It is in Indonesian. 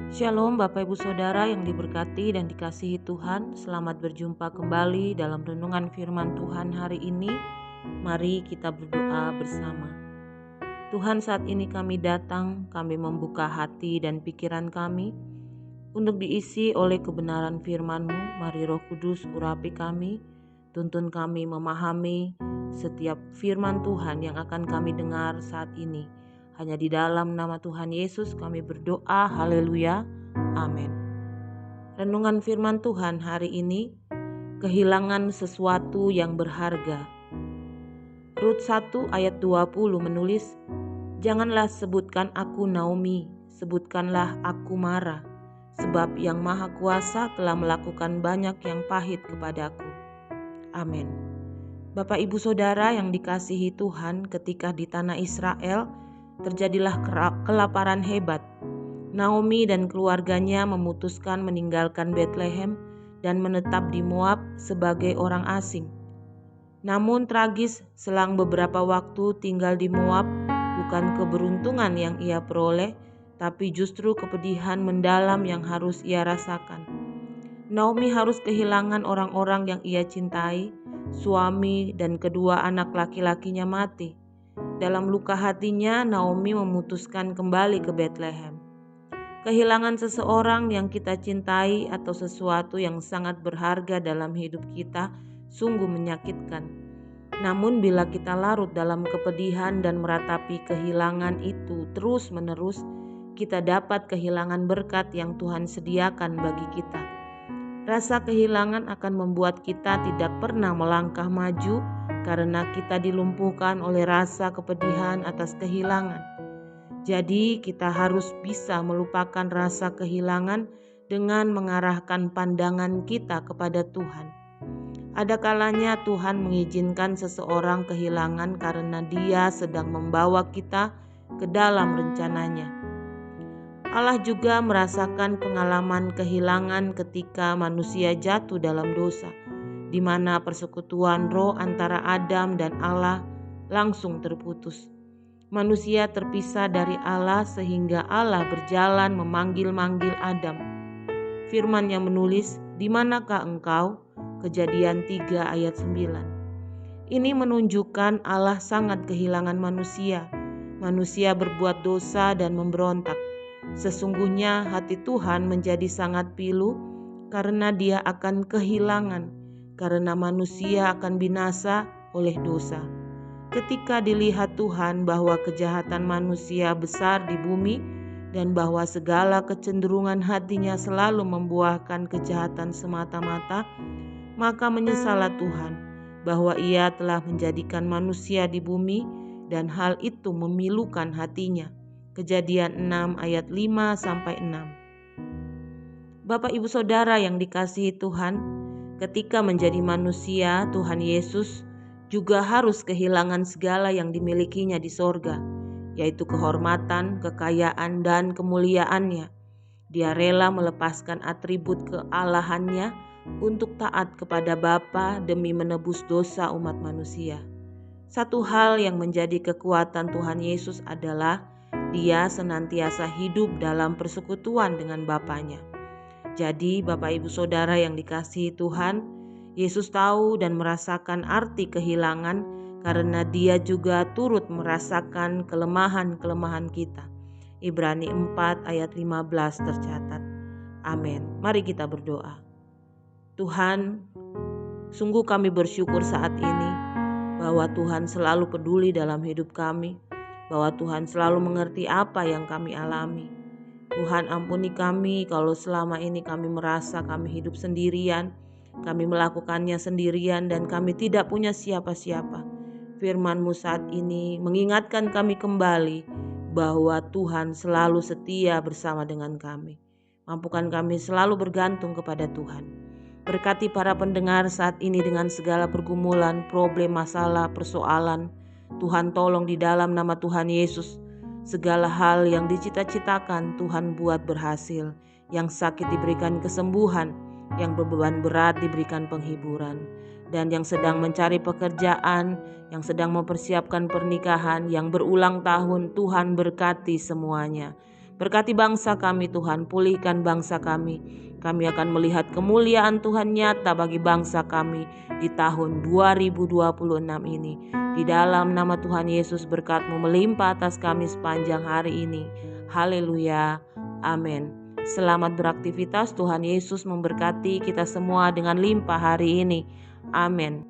Shalom Bapak Ibu Saudara yang diberkati dan dikasihi Tuhan. Selamat berjumpa kembali dalam renungan firman Tuhan hari ini. Mari kita berdoa bersama. Tuhan, saat ini kami datang, kami membuka hati dan pikiran kami untuk diisi oleh kebenaran firman-Mu. Mari Roh Kudus urapi kami, tuntun kami memahami setiap firman Tuhan yang akan kami dengar saat ini. Hanya di dalam nama Tuhan Yesus kami berdoa, haleluya, amin. Renungan firman Tuhan hari ini, kehilangan sesuatu yang berharga. Rut 1 ayat 20 menulis, "Janganlah sebutkan aku Naomi, sebutkanlah aku Mara, sebab yang Maha Kuasa telah melakukan banyak yang pahit kepadaku." Amin. Bapak Ibu Saudara yang dikasihi Tuhan, ketika di tanah Israel terjadilah kelaparan hebat. Naomi dan keluarganya memutuskan meninggalkan Bethlehem dan menetap di Moab sebagai orang asing. Namun tragis, selang beberapa waktu tinggal di Moab bukan keberuntungan yang ia peroleh, tapi justru kepedihan mendalam yang harus ia rasakan. Naomi harus kehilangan orang-orang yang ia cintai, suami dan kedua anak laki-lakinya mati. Dalam luka hatinya, Naomi memutuskan kembali ke Bethlehem. Kehilangan seseorang yang kita cintai atau sesuatu yang sangat berharga dalam hidup kita sungguh menyakitkan. Namun bila kita larut dalam kepedihan dan meratapi kehilangan itu terus-menerus, kita dapat kehilangan berkat yang Tuhan sediakan bagi kita. Rasa kehilangan akan membuat kita tidak pernah melangkah maju karena kita dilumpuhkan oleh rasa kepedihan atas kehilangan. Jadi kita harus bisa melupakan rasa kehilangan dengan mengarahkan pandangan kita kepada Tuhan. Ada kalanya Tuhan mengizinkan seseorang kehilangan karena Dia sedang membawa kita ke dalam rencananya. Allah juga merasakan pengalaman kehilangan ketika manusia jatuh dalam dosa, di mana persekutuan roh antara Adam dan Allah langsung terputus. Manusia terpisah dari Allah sehingga Allah berjalan memanggil-manggil Adam. Firman yang menulis, "Di manakah engkau?" Kejadian 3 ayat 9. Ini menunjukkan Allah sangat kehilangan manusia. Manusia berbuat dosa dan memberontak. Sesungguhnya hati Tuhan menjadi sangat pilu karena Dia akan kehilangan, karena manusia akan binasa oleh dosa. Ketika dilihat Tuhan bahwa kejahatan manusia besar di bumi dan bahwa segala kecenderungan hatinya selalu membuahkan kejahatan semata-mata, maka menyesallah Tuhan bahwa Ia telah menjadikan manusia di bumi dan hal itu memilukan hatinya. Kejadian 6 ayat 5-6. Bapak Ibu Saudara yang dikasihi Tuhan, ketika menjadi manusia, Tuhan Yesus juga harus kehilangan segala yang dimilikinya di sorga, yaitu kehormatan, kekayaan, dan kemuliaannya. Dia rela melepaskan atribut kealahannya untuk taat kepada Bapa demi menebus dosa umat manusia. Satu hal yang menjadi kekuatan Tuhan Yesus adalah Dia senantiasa hidup dalam persekutuan dengan Bapanya. Jadi Bapak Ibu Saudara yang dikasihi Tuhan, Yesus tahu dan merasakan arti kehilangan karena Dia juga turut merasakan kelemahan-kelemahan kita. Ibrani 4 ayat 15 tercatat. Amin. Mari kita berdoa. Tuhan, sungguh kami bersyukur saat ini bahwa Tuhan selalu peduli dalam hidup kami, bahwa Tuhan selalu mengerti apa yang kami alami. Tuhan, ampuni kami kalau selama ini kami merasa kami hidup sendirian, kami melakukannya sendirian dan kami tidak punya siapa-siapa. Firman-Mu saat ini mengingatkan kami kembali bahwa Tuhan selalu setia bersama dengan kami. Mampukan kami selalu bergantung kepada Tuhan. Berkati para pendengar saat ini dengan segala pergumulan, problem, masalah, persoalan. Tuhan tolong di dalam nama Tuhan Yesus. Segala hal yang dicita-citakan Tuhan buat berhasil. Yang sakit diberikan kesembuhan, yang berbeban berat diberikan penghiburan. Dan yang sedang mencari pekerjaan, yang sedang mempersiapkan pernikahan, yang berulang tahun, Tuhan berkati semuanya. Berkati bangsa kami Tuhan, pulihkan bangsa kami. Kami akan melihat kemuliaan Tuhan nyata bagi bangsa kami di tahun 2026 ini. Di dalam nama Tuhan Yesus, berkat-Mu melimpah atas kami sepanjang hari ini. Haleluya. Amin. Selamat beraktivitas. Tuhan Yesus memberkati kita semua dengan limpah hari ini. Amin.